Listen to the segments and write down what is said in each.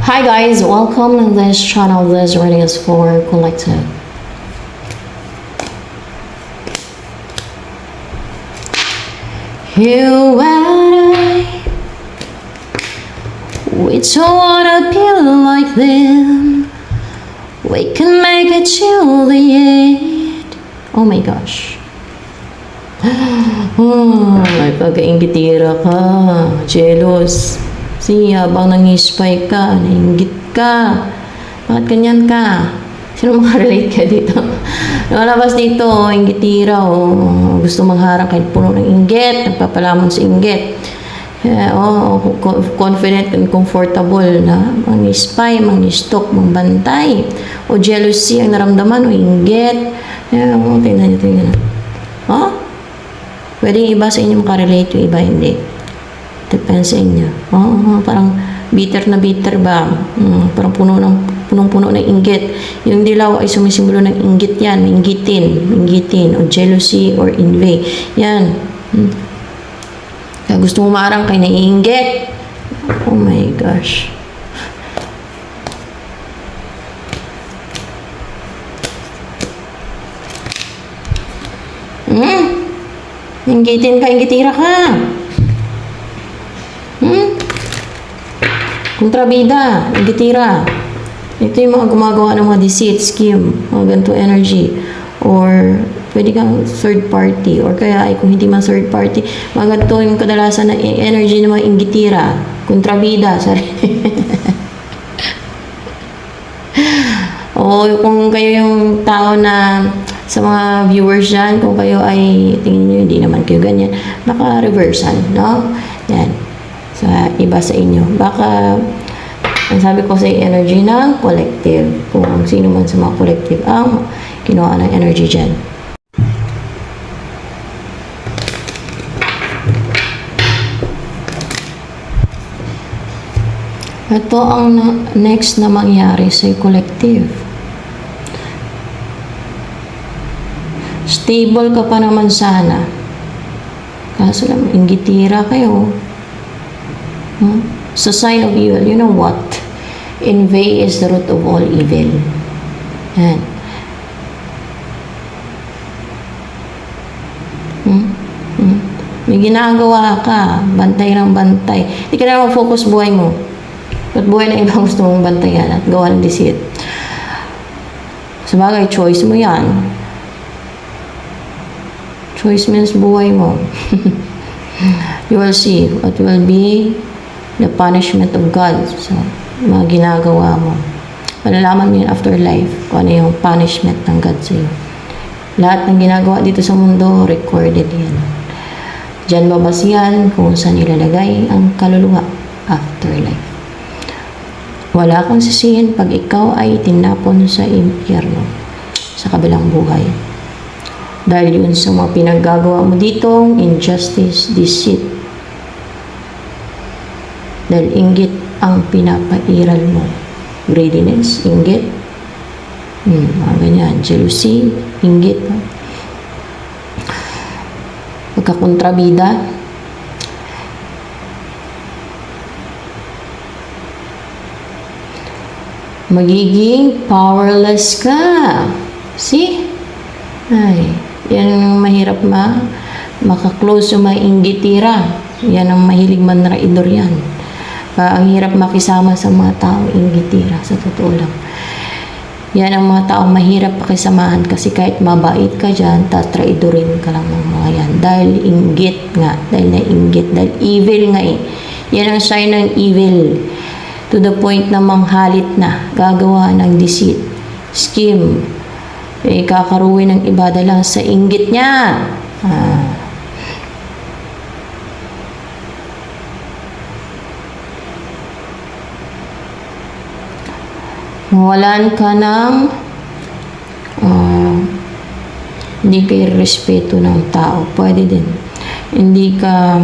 Hi guys, welcome to this channel. This reading is for collective. You and I, we don't wanna be like them. We can make it till the end. Oh my gosh. Oh, may pagkaingitira ka, jealous. Kasi habang nangispy ka, nainggit ka. Bakit ganyan ka? Sino makarelate ka dito? Nakalabas dito, inggitira, gusto mangharang kahit puno ng inggit, nagpapalamon sa inggit. Confident and comfortable na mangispy, mangistok, mangbantay. O jealousy ang naramdaman, o inggit. Tingnan nyo. Pwede iba sa inyo makarelate, yung iba hindi. Depende sa inyo. Parang bitter na bitter ba? Parang punong-puno ng inggit. Yung dilaw ay sumisimbolo ng inggit yan. Inggitin. O jealousy or envy. Yan. Kaya gusto mo marang kay naiinggit. Oh my gosh. Inggitin ka, inggitira ka. Kontrabida, inggitira. Ito yung mga gumagawa ng mga deceit, scheme, mga ganito energy. Or pwede kang third party. Or kaya ay kung hindi man third party, mga ganito yung kadalasan na energy ng mga inggitira. Kontrabida, sorry. O kung kayo yung tao na sa mga viewers dyan, kung kayo ay tingin nyo, hindi naman kayo ganyan, baka reversal, no? Yan. Sa iba sa inyo. Baka, ang sabi ko sa energy ng collective. Kung sino man sa mga collective ang kinuha ng energy dyan. Ito ang next na mangyari sa collective. Stable ka pa naman sana. Kaso lang, inggitira kayo. So, sign of evil. You know what? Envy is the root of all evil. Yan. May ginagawa ka. Bantay ng bantay. Hindi ka na mag-focus buhay mo. At buhay na ibang gusto mong bantayan at gawa ng deceit. Sabagay, choice mo yan. Choice means buhay mo. You will see what will be the punishment of God sa mga ginagawa mo. Malalaman mo yung afterlife kung ano yung punishment ng God sa iyo. Lahat ng ginagawa dito sa mundo, recorded yan. Diyan babasihan kung saan ilalagay ang kaluluwa afterlife. Wala kang sisihin pag ikaw ay tinapon sa impyerno sa kabilang buhay. Dahil yun sa mga pinaggagawa mo ditong injustice, deceit. Dahil inggit ang pinapairal mo. Greediness, inggit. Mga ganyan. Jealousy, inggit. Pagkakontrabida. Magiging powerless ka. See? Ay, yan ang mahirap makaklose yung mga inggitira. Yan ang mahilig manraidor yan. Ang hirap makisama sa mga tao inggitira, sa totoo lang. Yan ang mga tao mahirap pakisamahan kasi kahit mabait ka dyan, tatraidorin ka lang ng mga yan. Dahil inggit nga, dahil nainggit, dahil evil nga eh. Yan ang sign ng evil. To the point na manghalit na, gagawa ng deceit, scheme, kakaruwi ng ibada lang sa inggit niya. Mawalan ka ng hindi ka respeto ng tao. Pwede din. Hindi ka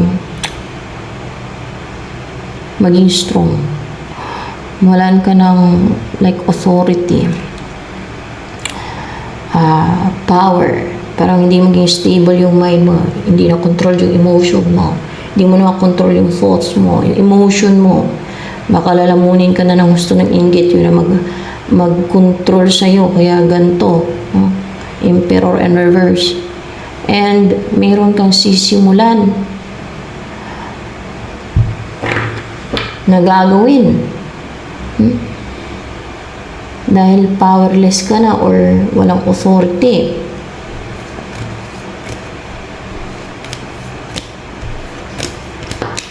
maging strong. Mawalan ka ng like authority. Power. Parang hindi maging stable yung mind mo. Hindi na control yung emotion mo. Hindi mo na control yung thoughts mo, yung emotion mo. Baka lalamunin ka na ng gusto ng inggit, yun na mag-control sa'yo, kaya ganito. Emperor and reverse. And meron kang sisimulan na gagawin. Dahil powerless ka na or walang authority.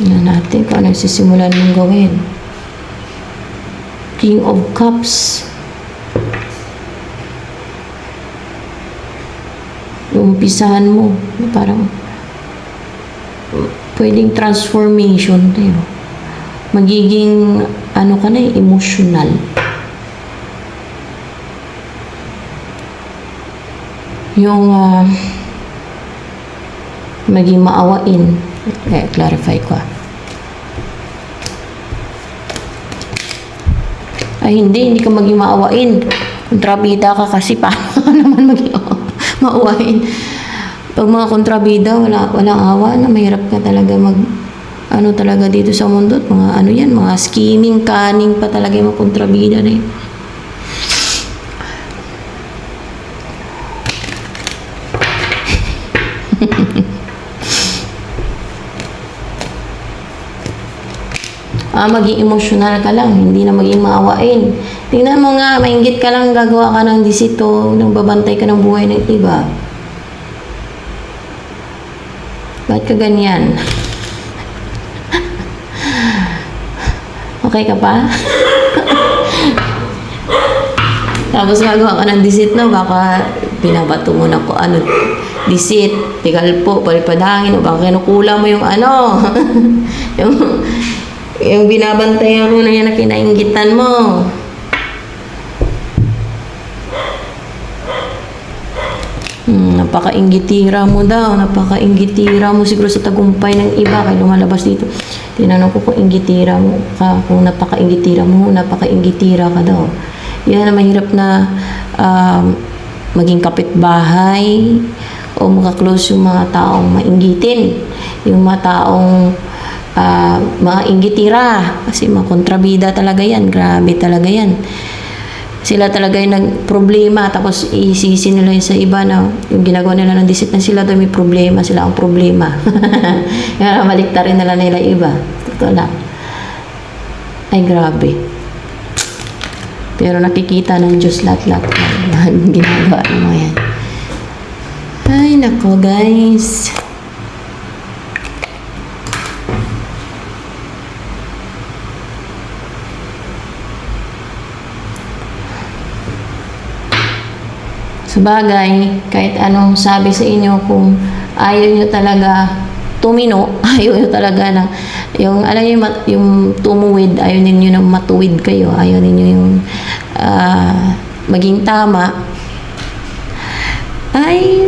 Tingnan natin kung ano yung sisimulan mong gawin. King of Cups. Umpisahan mo. Parang pwedeng transformation tayo. Magiging ano ka na, emotional. Yung maging maawain. Clarify ko. Ay, hindi ka maging maawain. Kontrabida ka kasi paano naman maging maawain. Pag mga kontrabida, walang awa na mahirap ka talaga ano talaga dito sa mundo. At mga ano yan, mga scheming, cunning pa talaga yung mga kontrabida na yun. Maging emotional ka lang, hindi na maging maawain. Tingnan mo nga, mainggit ka lang, gagawa ka ng disito, nang babantay ka ng buhay ng iba. Ba't ka ganyan? Okay ka pa? Tapos gagawa ka ng disit na, baka pinabato mo na ko, disit, tigal po, palipadangin, o baka kinukulang mo yung yung binabantayan mo na yan na kinainggitan mo. Napaka-inggitira mo daw. Napaka-inggitira mo siguro sa tagumpay ng iba. Kaya lumalabas dito. Tinanong ko kung inggitira mo ka. Kung napaka-inggitira mo, napaka-inggitira ka daw. Yan na mahirap na maging kapitbahay o makaklose yung mga taong mainggitin. Yung mga taong mga inggitira, kasi mga kontrabida talaga yan, grabe talaga yan. Sila talaga yung nagproblema, tapos isisi nila yun sa iba na yung ginagawa nila ng disit na sila daw may problema, sila ang problema. Kaya maliktarin nila iba. Totoo lang. Ay, grabe. Pero nakikita ng Diyos lahat-lahat yung ginagawa ng mga yan. Ay, nako guys. Sabagay, kahit anong sabi sa inyo, kung ayaw nyo talaga tumino, ayaw nyo talaga na, alam nyo, yung tumuwid, ayaw ninyo na matuwid kayo, ayaw ninyo yung maging tama, ay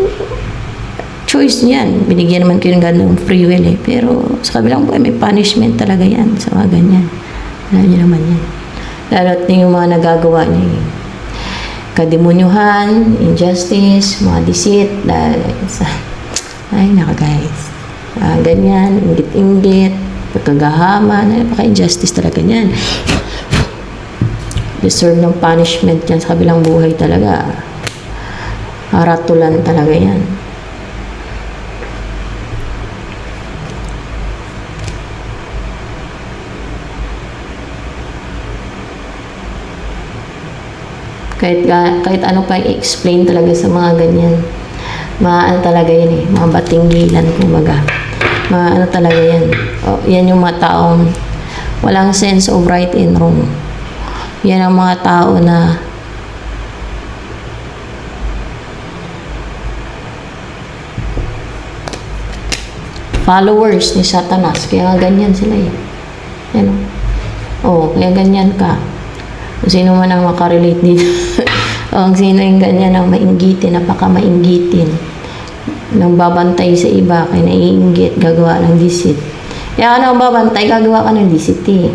choice niyan. Binigyan naman kayo ng ganun free will eh. Pero sa kabilang buhay, may punishment talaga yan sa mga ganyan. Alam nyo naman yan. Lalo't yung mga nagagawa niyo kademonyuhan, injustice, mga deceit, dahil ay naka guys, ganyan, inggit-inggit, pagkagahaman, napaka-injustice talaga yan. Deserve ng punishment yan sa kabilang buhay talaga. Haratulan talaga yan. Kahit ano pa i-explain talaga sa mga ganyan. Ano talaga yan eh. Mga batinggilan, kumbaga. Ano talaga yan. Yan yung mga taong walang sense of right and wrong. Yan ang mga tao na followers ni Satanas. Kaya ganyan sila eh. Yan o. Kaya ganyan ka. Kung sino man ang makarelate dito. O kung sino yung ganyan ang mainggitin, napaka-mainggitin. Nang babantay sa iba, kaya naiinggit, gagawa ng disit. Kaya ka nang babantay, gagawa ka ng disit eh.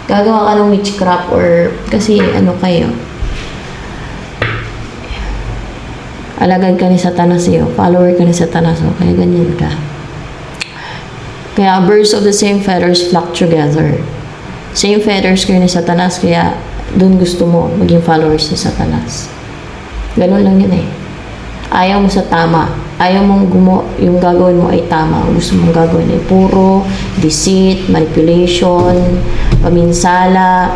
Gagawa ka ng witchcraft or kasi ano kayo. Alagad ka ni Satanas eh. Follower ka ni Satanas. O kaya ganyan ka. Kaya birds of the same feathers flock together. Same feathers kayo ni Satanas, kaya doon gusto mo maging followers ni Satanas. Ganun lang yun eh. Ayaw mo sa tama. Ayaw mong yung gagawin mo ay tama. Gusto mong gagawin ay puro deceit, manipulation, paminsala,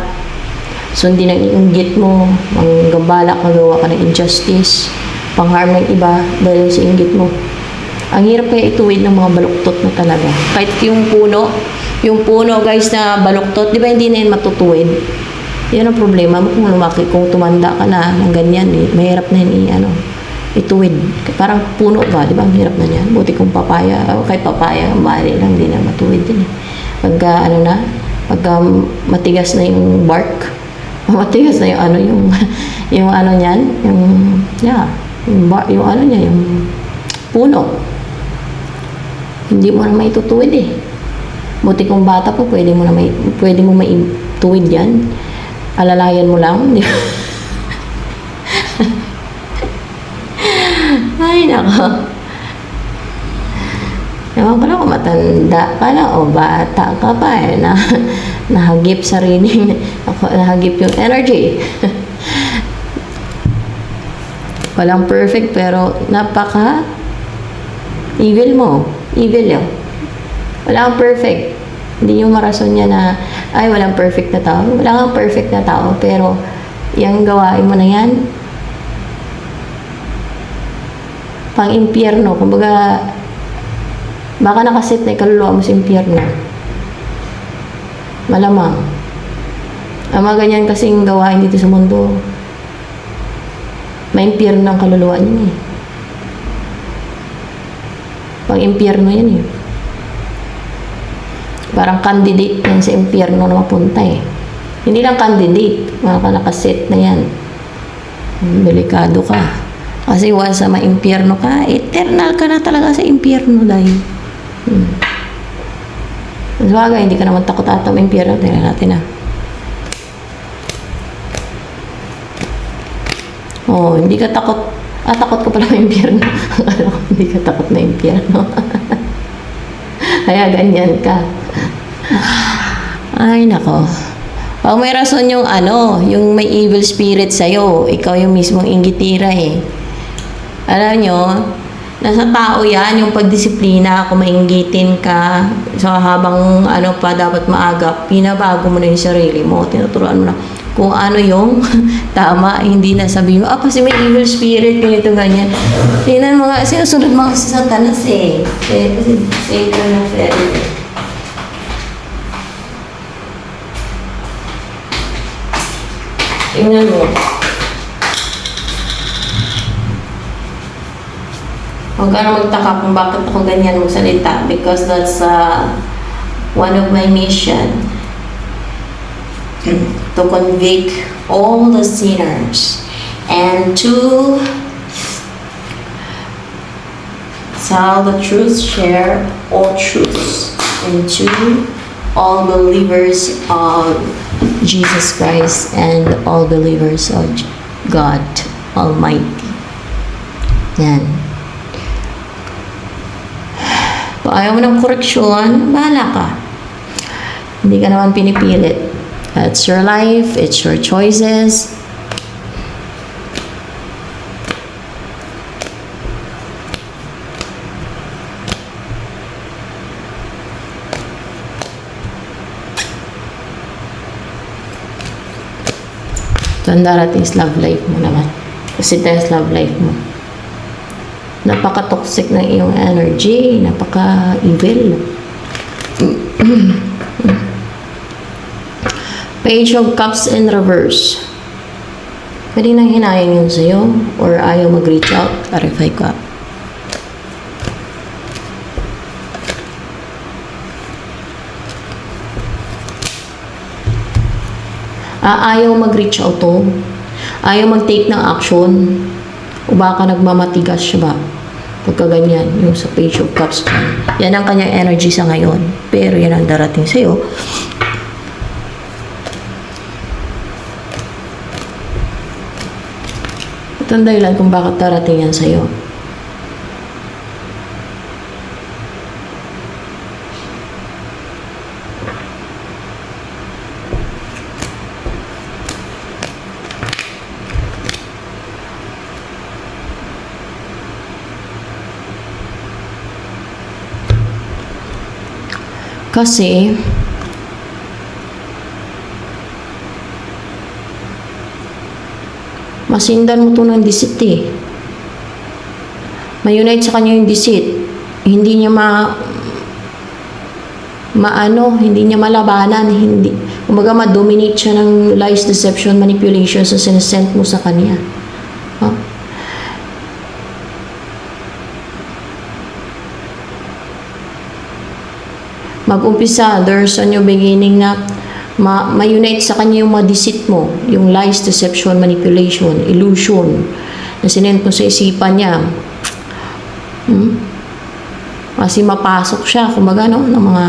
sundin ang inggit mo, manggambala, magawa ka ng injustice, pangharm ng iba dahil sa inggit mo. Ang hirap kaya ituwid ng mga baluktot mo talaga. Kahit yung puno guys na baluktot, di ba hindi na yun matutuwid? Yan ang problema mo kung lumaki, kung tumanda ka na ng ganyan, mahirap na yun ituwid. Parang puno ba, di ba? Ang hirap na yan. Buti kung papaya, kahit papaya, mali lang, hindi na matuwid din eh. Pagka matigas na yung bark, matigas na yung niyan, yung puno. Hindi mo na maitutuwid eh. Buti kung bata po, pwede mo maituwid yan. Alalayan mo lang. Ay, nako. Ewan ko lang kung matanda ka na o bata ka pa eh. Nahagip nahagip yung energy. Walang perfect pero napaka evil mo. Evil yun. Wala kang perfect. Hindi yung marason niya na ay walang perfect na tao. Wala kang perfect na tao pero yung gawain mo na yan pang-impyerno. Kumbaga baka nakasit na ikaluluwa mo sa impyerno. Malamang. Ang mga ganyan kasing gawain dito sa mundo, may impyerno ang kaluluwa niya eh. Pang-impyerno yan eh. Parang candidate yan sa impyerno na mapunta eh. Hindi lang candidate, mga nakaset na yan. Delikado ka. Kasi once sa ma-impyerno ka, eternal ka na talaga sa impyerno dahil. Sabagay, hindi ka naman takot ata ma-impyerno. Tingnan natin Oh, hindi ka takot. Takot ka pala ma-impyerno. Hindi ka takot na impyerno. Kaya ganyan ka. Ay, nako. Pag may rason yung yung may evil spirit sa'yo, ikaw yung mismong inggitira eh. Alam nyo, nasa tao yan, yung pagdisiplina, kung mainggitin ka, so habang pa dapat maagap, pinabago mo na yung sarili mo, tinuturuan mo na kung ano yung tama, hindi na sabihin mo, kasi may evil spirit, ganito, ganyan. Tingnan mo nga, sinusunod mo kasi sa Satanas eh. Kasi Satan ng ferry. Tingnan mo. Huwag ka na magtaka kung bakit ako ganyan magsalita because that's one of my mission to convict all the sinners and to tell the truth, share all truths, and to all believers of Jesus Christ and all believers of God Almighty. Yan. Kung ayaw mo ng koreksyon, bahala ka. Hindi ka naman pinipilit. It's your life, it's your choices. Ito ang darating sa love life mo naman. Kasi ito yung love life mo. Napaka-toxic ng iyong energy. Napaka-evil. Page of Cups in reverse. Pwede nang hinayang yun sa'yo or ayaw mag-reach out. Clarify ka. Ayaw mag-reach out to. Ayaw mag-take ng action. O baka nagmamatigas siya ba? Pagka ganyan, yung sa Page of Cups dyan. Yan ang kanyang energy sa ngayon. Pero yan ang darating sa'yo. Ito ang dahilan kung bakit darating yan sa'yo. Kasi, masindan mo to ng deceit eh. Ma-unite sa kanya yung deceit. Hindi niya hindi niya malabanan, hindi. Kumbaga, ma-dominate siya ng lies, deception, manipulation sa sinesent mo sa kanya. Huh? Mag-umpisa, there's a new beginning na ma-unite sa kanya yung ma-deceit mo, yung lies, deception, manipulation, illusion, na sinend mo sa isipan niya. Kasi mapasok siya, kumbaga, no, ng mga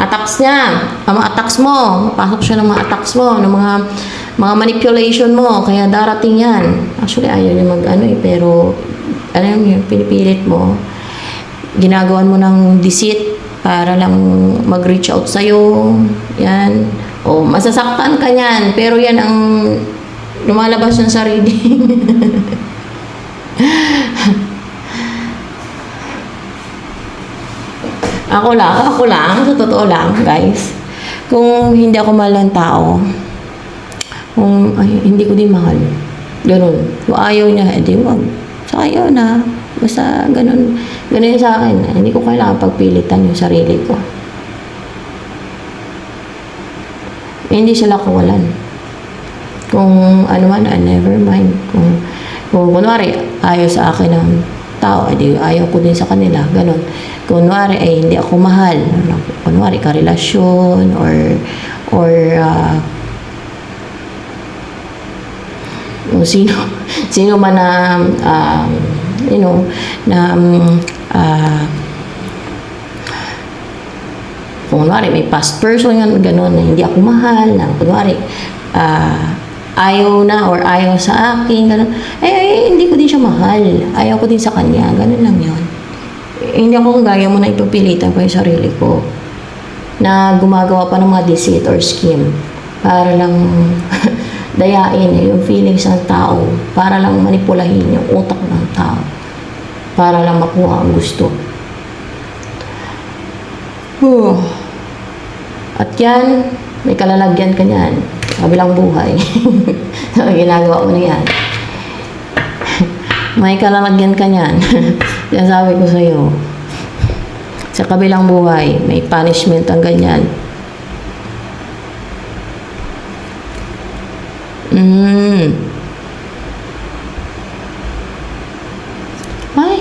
attacks niya, ang mga attacks mo, mapasok siya ng mga attacks mo, ng mga manipulation mo, kaya darating yan. Actually, ayaw niya pero, yung pinipilit mo, ginagawan mo ng deceit, para lang mag-reach out sa'yo, yan. O, masasaktan ka niyan, pero yan ang lumalabas ng sarili. Ako lang, sa totoo lang, guys. Kung hindi ako mahal ng tao, hindi ko din mahal. Ganun. Kung ayaw niya, edi wag. So, ayaw na. Basta ganun yun sa akin. Hindi ko kailangan pagpilitan yung sarili ko. Hindi sila kawalan. Kung ano man, never mind. Kung kunwari, ayaw sa akin ng tao, edi ayaw ko din sa kanila. Ganun. Kunwari, hindi ako mahal. Kunwari, karelasyon, or sino man na kunwari may past person yan, gano'n, na hindi ako mahal, na kunwari ayaw na or ayaw sa akin, gano'n, hindi ko din siya mahal, ayaw ko din sa kanya, gano'n lang yun. Hindi ako kagaya mo na ipapilitan ko yung sarili ko na gumagawa pa ng mga deceit or scheme para lang dayain yung feelings ng tao, para lang manipulahin yung utak ng tao, para lang makuha ang gusto. At yan, may kalalagyan ka niyan, kabilang buhay. So, ginagawa mo na yan. May kalalagyan ka niyan. Yan sabi ko sa'yo. Sa kabilang buhay, may punishment ang ganyan. Ay.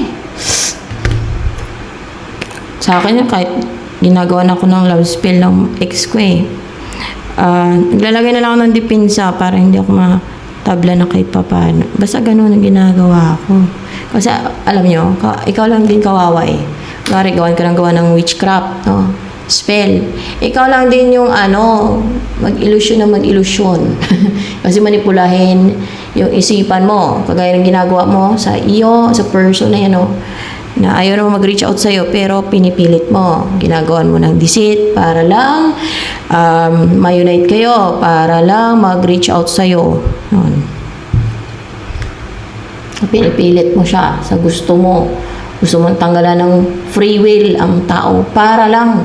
Sa akin kahit ginagawa na ako ng love spell ng ex ko eh. Naglalagay na lang ako ng depensa para hindi ako matabla na kahit papaano. Basta ganun ang ginagawa ko. Kasi alam nyo, ikaw lang din kawawa eh. Kaya gawan ka lang gawa ng witchcraft, no? Spell. Ikaw lang din yung mag-ilusyon na mag-ilusyon. Kasi manipulahin yung isipan mo. Kagaya ng ginagawa mo sa iyo, sa person na yan, na ayaw naman mag-reach out sa'yo, pero pinipilit mo. Ginagawan mo ng deceit para lang ma-unite kayo, para lang mag-reach out sa'yo. Pinipilit mo siya sa gusto mo. Gusto mong tanggalan ng free will ang tao para lang,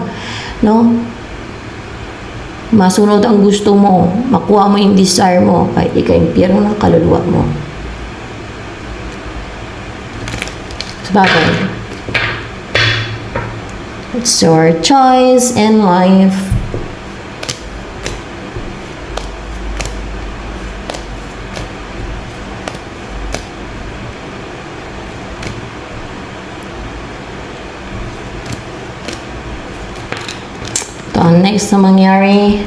masunod ang gusto mo, makuha mo yung desire mo, kahit ika-impyerno ng kaluluwa mo. Sabagay. It's your choice in life. Next na mangyari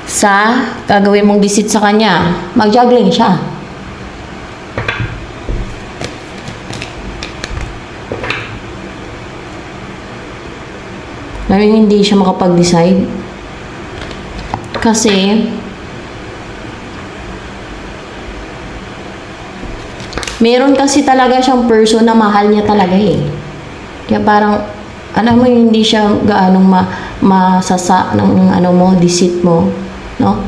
sa gagawin mong deceit sa kanya, mag-juggling siya. Hindi siya makapag-decide kasi meron kasi talaga siyang person na mahal niya talaga eh. Kaya parang alam mo, hindi siya gaanong masasa ng deceit mo, no?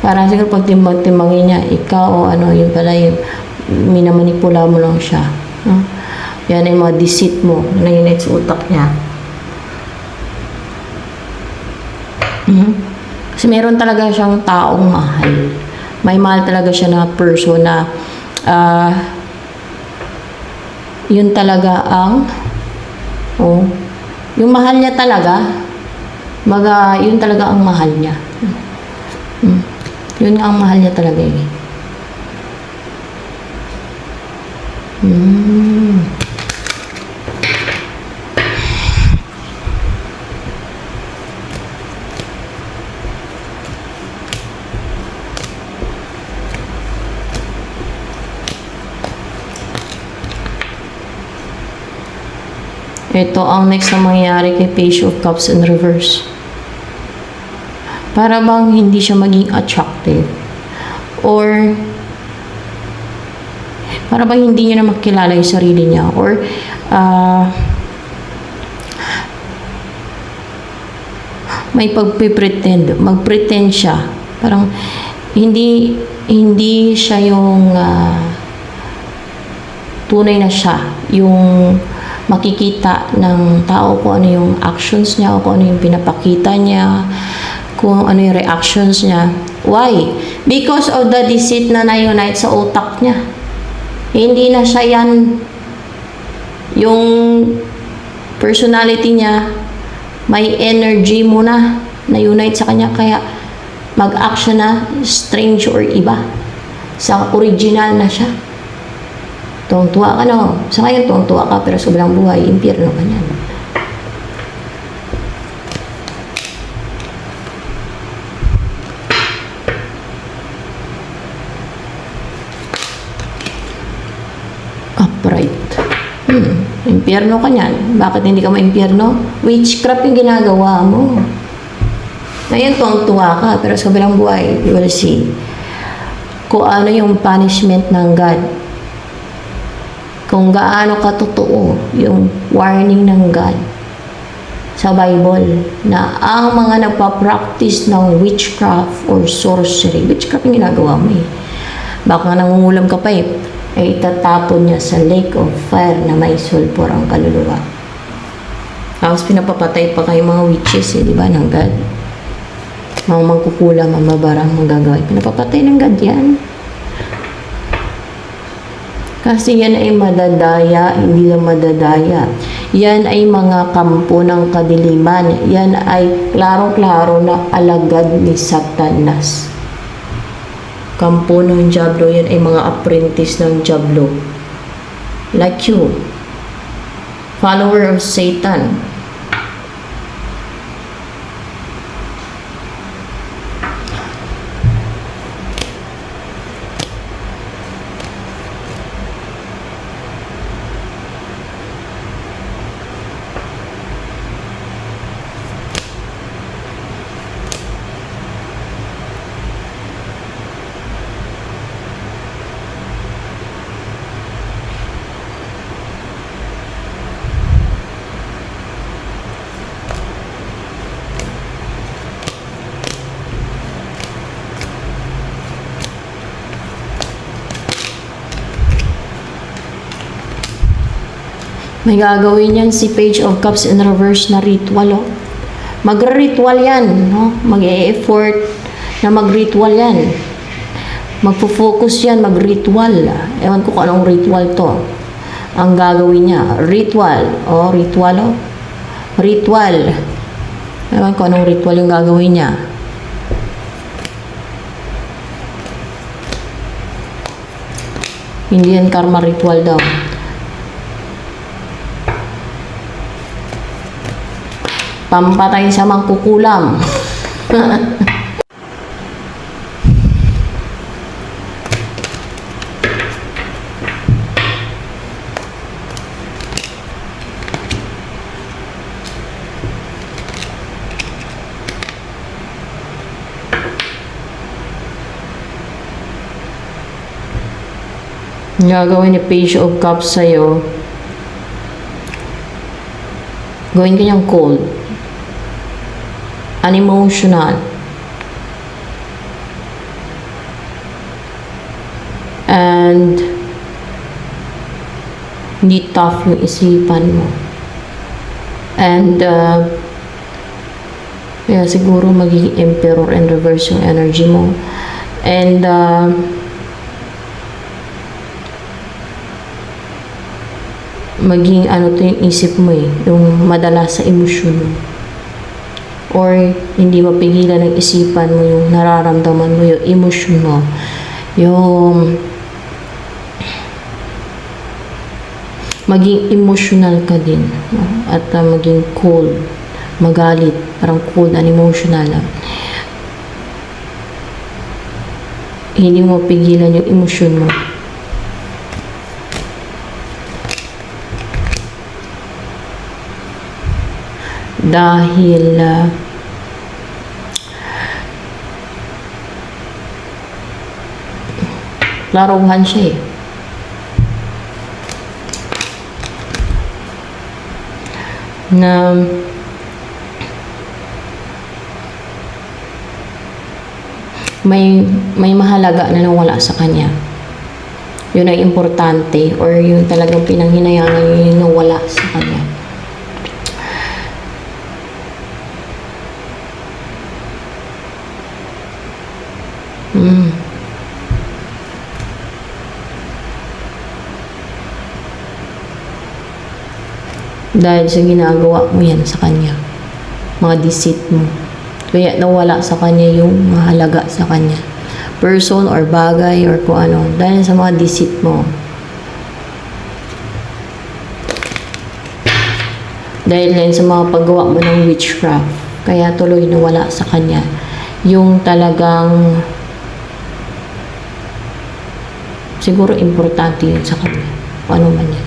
Parang siguro pag timbang-timbangin niya, ikaw o yun pala yung minamanipula mo lang siya, no? Yan ay mga deceit mo na nangyayari sa utak niya. Kasi meron talaga siyang taong mahal. May mahal talaga siya na person na yun talaga ang yung mahal niya talaga. Yun talaga ang mahal niya. Yun nga ang mahal niya talaga eh. Ito ang next na mangyayari kay Page of Cups in reverse. Para bang hindi siya maging attractive. Or para bang hindi niya na makilala yung sarili niya. Or may pagpipretend. Magpretend siya. Parang hindi siya yung tunay na siya. Yung makikita ng tao kung ano yung actions niya o kung ano yung pinapakita niya, kung ano yung reactions niya. Why? Because of the deceit na na-unite sa utak niya. Hindi na siya yan yung personality niya, may energy muna na-unite sa kanya, kaya mag-action na strange or iba. Sa original na siya. Tuwang-tuwa ka no. Sa ngayon, tuwang-tuwa ka, pero sobrang buhay, impyerno ka niyan. Upright. Impyerno ka niyan. Bakit hindi ka ma-impyerno? Witchcraft yung ginagawa mo. Ngayon, tuwang-tuwa ka, pero sobrang buhay, you will see kung ano yung punishment ng God. Kung gaano katotoo yung warning ng God sa Bible na ang mga nagpa-practice ng witchcraft or sorcery, witchcraft yung ginagawa mo eh. Baka nangungulam ka pa eh, ay itatapon niya sa lake of fire na may sulfur ang kaluluwa. Tapos pinapapatay pa kayo mga witches eh, di ba, ng God. Mga mangkukulam, mamabarang, manggagawin. Pinapapatay ng God yan. Kasi yan ay madadaya, hindi lang madadaya. Yan ay mga kampo ng kadiliman. Yan ay klaro-klaro na alagad ni Satanas. Kampo ng Diablo, yan ay mga apprentice ng Diablo. Like you. Follower of Satan. May gagawin yan si Page of Cups in reverse na ritual. Magre-ritual yan. No? Mag-e-effort na mag-ritual yan. Magpo-focus yan, mag-ritual. Ewan ko kung anong ritual to. Ang gagawin niya, ritual. Ritual. Ritual. Ewan ko anong ritual yung gagawin niya. Hindi yan karma ritual daw. Pampatay sa mangkukulam. Gagawin ni Page of Cups sa'yo. Gawin ka niyang cold. Unemotional. And Hindi tough yung isipan mo. And, kaya siguro magiging emperor and reverse yung energy mo. And, maging ano to yung isip mo yung madala sa emosyon mo. Or hindi mapigilan ng isipan mo yung nararamdaman mo, yung emosyon mo. Yung maging emotional ka din. No? At maging cold, magalit, parang cold and emotional. Hindi mo mapigilan yung emosyon mo. Dahil laruhan siya na may mahalaga na nawala sa kanya. Yun ang importante or yung talagang pinanghinayangan yung nawala sa kanya. Dahil sa ginagawa mo yan sa kanya. Mga deceit mo. Kaya nawala sa kanya yung mahalaga sa kanya. Person or bagay or kung ano. Dahil sa mga deceit mo. Dahil yan sa mga paggawa mo ng witchcraft. Kaya tuloy nawala sa kanya. Yung talagang siguro importante yun sa kanya. Kung ano man yan.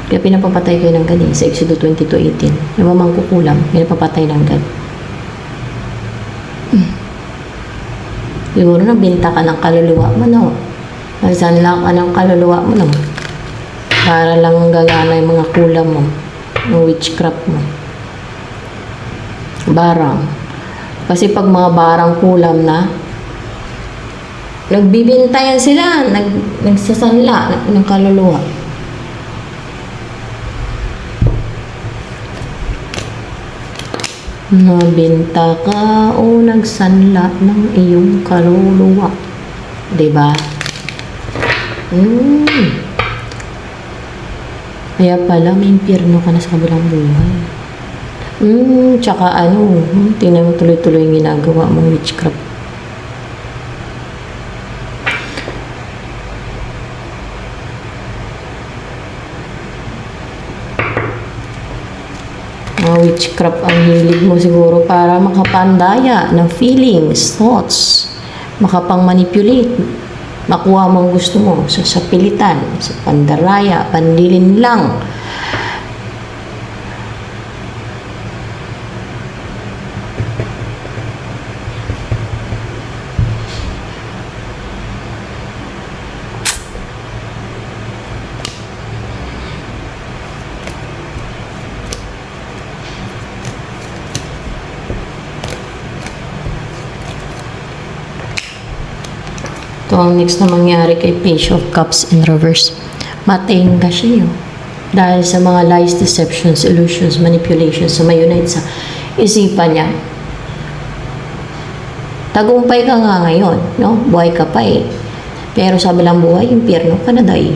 Kaya pinapapatay kayo ng gani sa Exodus 22:18. Yung mamangkukulam, pinapapatay ng gani. Siguro nabinta ka ng kaluluwa mo, no? Nagsanla ka ng kaluluwa mo, no? Para lang gagana yung mga kulam mo, yung witchcraft mo. Barang. Kasi pag mga barang kulam na, nagbibintayan sila, nagsasanla ng kaluluwa. Nabinta ka o nagsanla ng iyong kaluluwa. Diba? Kaya pala may impyerno ka na sa kabilang buhay. Tsaka tingnan mo tuloy-tuloy yung ginagawa mong witchcraft. Witchcraft ang hilig mo siguro para makapandaya ng feelings, thoughts, makapang-manipulate, makuha mo ang gusto mo sa pilitan, sa pandaraya, pandilin lang. Ito ang next na mangyari kay Page of Cups in reverse. Matenga siya dahil sa mga lies, deceptions, illusions, manipulations sa mayunite sa isipan niya. Tagumpay ka nga ngayon, no? Buhay ka pa Pero sabi lang buhay, impyerno ka na day.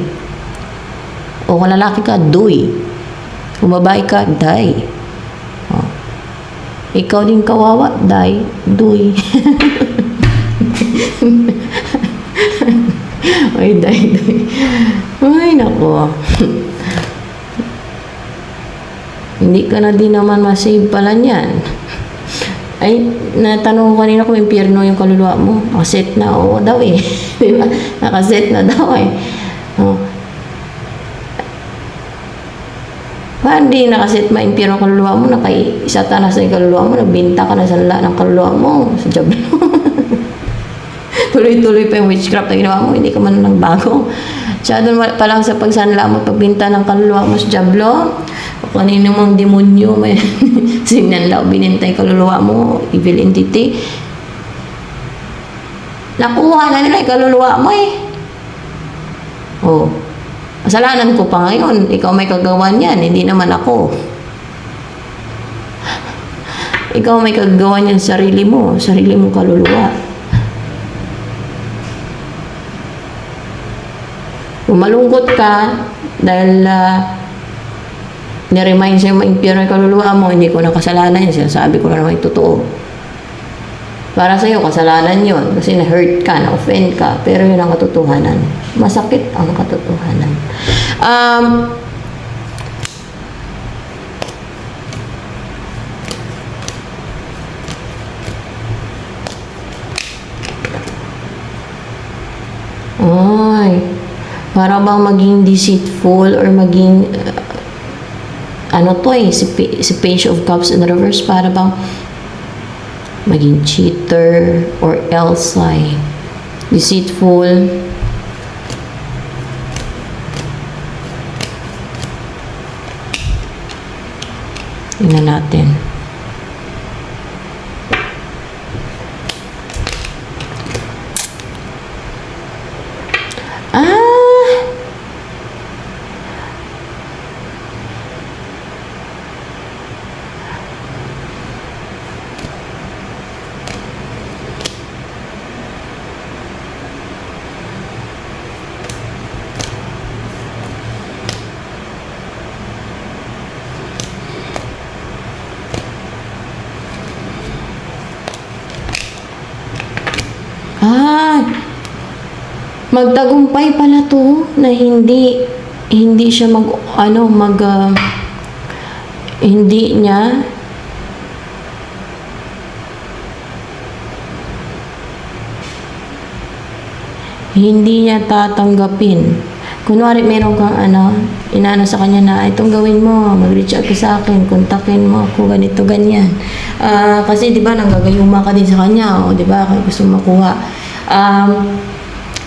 O kung lalaki ka, doy. Kung babae ka, day. Ikaw din kawawa, day, doy. Ay, day. Ay, nako. Hindi ka na din naman masave pala niyan. Ay, natanong ko kanina kung impyerno yung kaluluwa mo. Nakaset na, oo daw Diba? Nakaset na daw Paano di nakaset ma-impyerno ang kaluluwa mo? Isa-tanas na yung kaluluwa mo, nagbinta ka na sa ng kaluluwa mo sa Diablo. Tuloy-tuloy pa yung witchcraft na ginawa mo, hindi ka man nagbago. Siya doon pa lang sa pagsanla mo, pagbinta ng kaluluwa mo sa Diablo, o kanino mong demonyo, may sinanla o binintay kaluluwa mo, evil entity. Nakuha na nila yung kaluluwa mo Oh, kasalanan ko pa ngayon. Ikaw may kagawa niyan, hindi naman ako. Ikaw may kagawa niyan sarili mong kaluluwa. Kung malungkot ka dahil niremind sa'yo ma-impure yung kaluluwa mo, hindi ko na kasalanan yun. Sinasabi ko na naman yung totoo. Para sa'yo, kasalanan yun. Kasi na-hurt ka, na-offend ka. Pero yun ang katotohanan. Masakit ang katotohanan. Ay, para bang maging deceitful or maging si Page of Cups in reverse, para bang maging cheater or else ay deceitful. Tingnan natin. Magtagumpay pala to na hindi siya hindi niya tatanggapin. Kunwari meron kang inana sa kanya na itong gawin mo, mag-reach out ka sa akin, kontakin mo ako, ganito, ganyan. Kasi di ba nanggagayuma ka din sa kanya, o di ba, gusto mo makuha.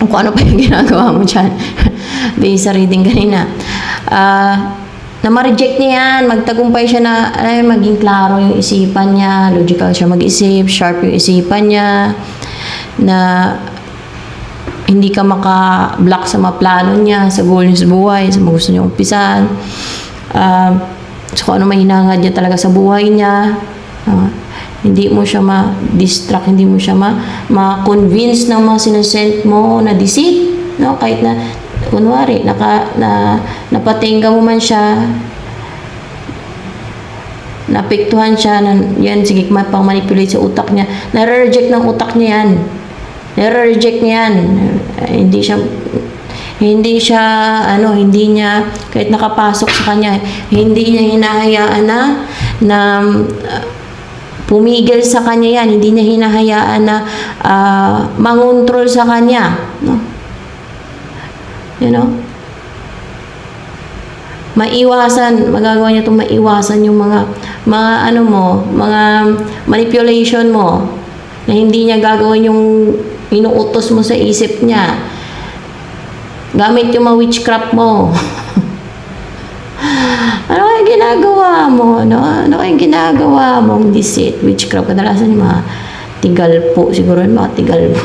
Kung ano pa yung ginagawa mo dyan. Based sa reading kanina. Na ma-reject niya yan, magtagumpay siya na maging klaro yung isipan niya, logical siya mag-isip, sharp yung isipan niya, na hindi ka maka-block sa mga plano niya, sa goal niya sa buhay, sa mga gusto niya umpisan. So kung ano mahinangad niya talaga sa buhay niya, hindi mo siya ma-distract, hindi mo siya ma-convince ng mga sinasend mo na deceit, no? Kahit na kunwari napatingga mo man siya, napektuhan siya yan, sige, pang-manipulate sa utak niya, nare-reject ng utak niya yan, nare-reject niya yan. Hindi niya kahit nakapasok sa kanya, hindi niya hinahayaan na pumigil sa kanya yan, hindi niya hinahayaan na mangontrol sa kanya, no? Magagawa niya itong maiwasan yung mga manipulation mo, na hindi niya gagawin yung inuutos mo sa isip niya, gamit yung mga witchcraft mo. Ano kaya ginagawa mo? Ano kaya ginagawa mong deceit, witchcraft? Kadalasan yung mga tigalpo, siguro yung mga tigalpo.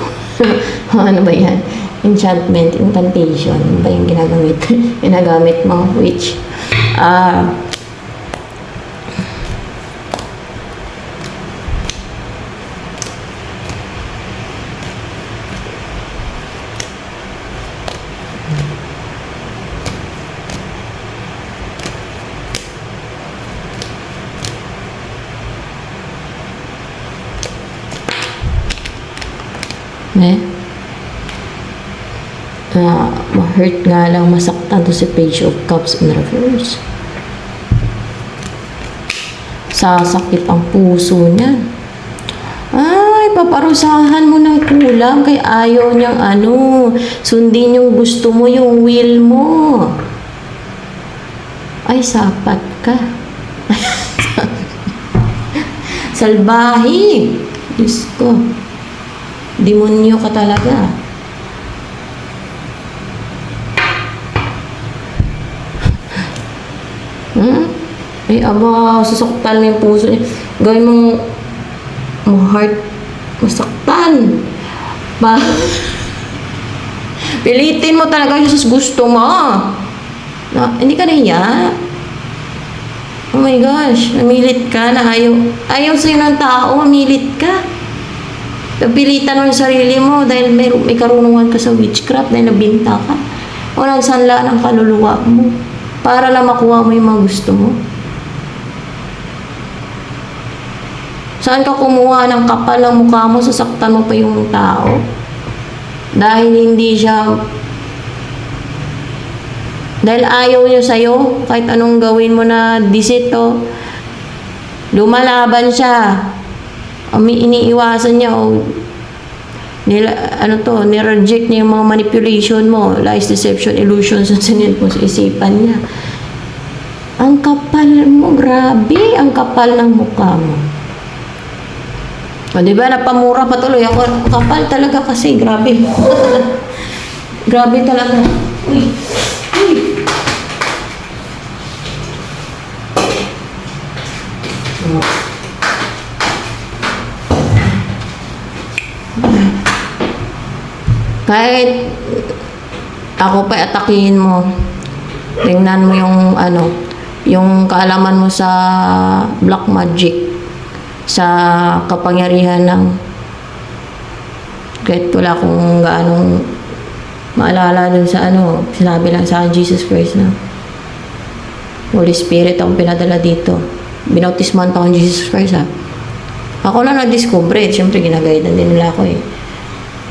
Ano ba yan? Enchantment, incantation. Ano ba yung ginagamit mo, witch? Ma-hurt nga lang, masaktan to si Page of Cups in reverse. Sasakit ang puso niya. Ay, paparusahan mo ng kulang kay ayaw niyang sundin yung gusto mo, yung will mo. Ay, sapat ka. Salbahe. Diyos ko. Demonyo ka talaga. Ay, sasaktan mo yung puso niya. Gawin mong heart masaktan. Pilitin mo talaga yung sa gusto mo. Na, hindi ka nahiya. Oh my gosh, namilit ka na ayaw sa'yo ng tao, mamilit ka. Napilitan mo yung sarili mo dahil may karunungan ka sa witchcraft, dahil nabinta ka. O nagsanla ng kaluluwa mo para lang makuha mo yung mga gusto mo. Saan ka kumuha ng kapal ng mukha mo, sasaktan mo pa yung tao? Dahil dahil ayaw niyo sa'yo, kahit anong gawin mo na disito, lumalaban siya. Iniiwasan niya nireject niya yung mga manipulation mo, lies, deception, illusions, ang sinil mo sa isipan niya. Ang kapal mo, grabe, ang kapal ng mukha mo. O, diba, napamura pa tuloy ako. Kapal talaga kasi, grabe. Grabe talaga. Uy. Kahit ako pa atakihin mo, tingnan mo yung kaalaman mo sa black magic, sa kapangyarihan ng kahit wala akong gaanong maalala dun sa sinabi lang sa akin Jesus Christ na Holy Spirit akong pinadala dito. Binautisman pa akong Jesus Christ Ako lang na-discover siyempre ginagaydan din nila ako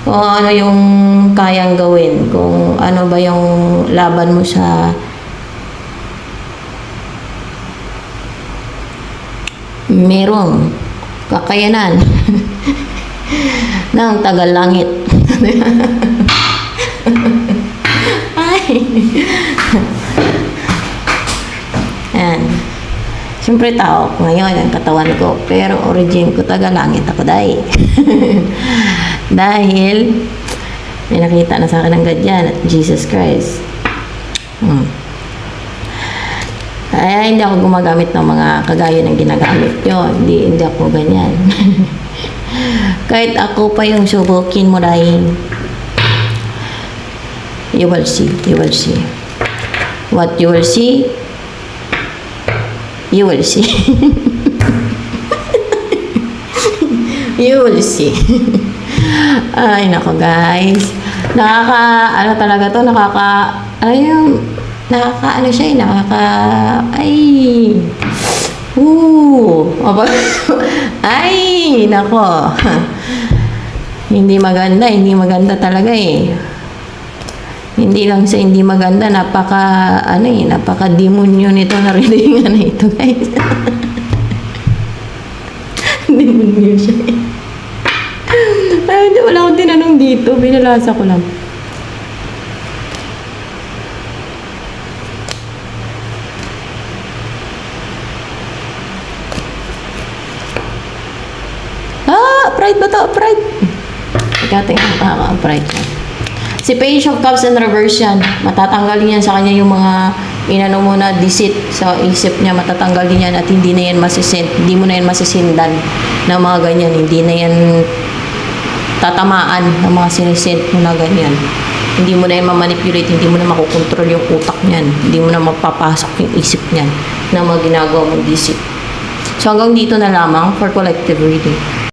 kung ano yung kayang gawin, kung ano ba yung laban mo sa merong kakayanan ng tagalangit. Ay. Yan. Siyempre tao ko ngayon, ang katawan ko, pero origin ko tagalangit ako dahil. Dahil may nakita na sa akin ng ganyan at Jesus Christ. Ay, hindi ako gumagamit ng mga kagaya ng ginagamit nyo. Hindi ako ganyan. Kahit ako pa yung subukin mo dahil you will see. What you will see, you will see. You will see. Ay, nako guys. Ay, nako. Hindi maganda talaga Hindi lang sa hindi maganda, napaka-demonyo nito na readingan na ito, guys. Demonyo siya Ay, wala akong tinanong dito. Binalasa ko lang. Pride ba to? Pride. Pride. Si Page of Cups in reverse yan. Matatanggal yan sa kanya yung mga inano mo na deceit sa isip niya. Matatanggal din yan at hindi na yan hindi mo na yan masisindan ng mga ganyan. Hindi na yan tatamaan ng mga sinisend mo na ganyan. Hindi mo na yan mamanipulate, hindi mo na makukontrol yung utak niyan. Hindi mo na mapapasok yung isip niyan na mga ginagawa mong deceit. So hanggang dito na lamang for collective reading.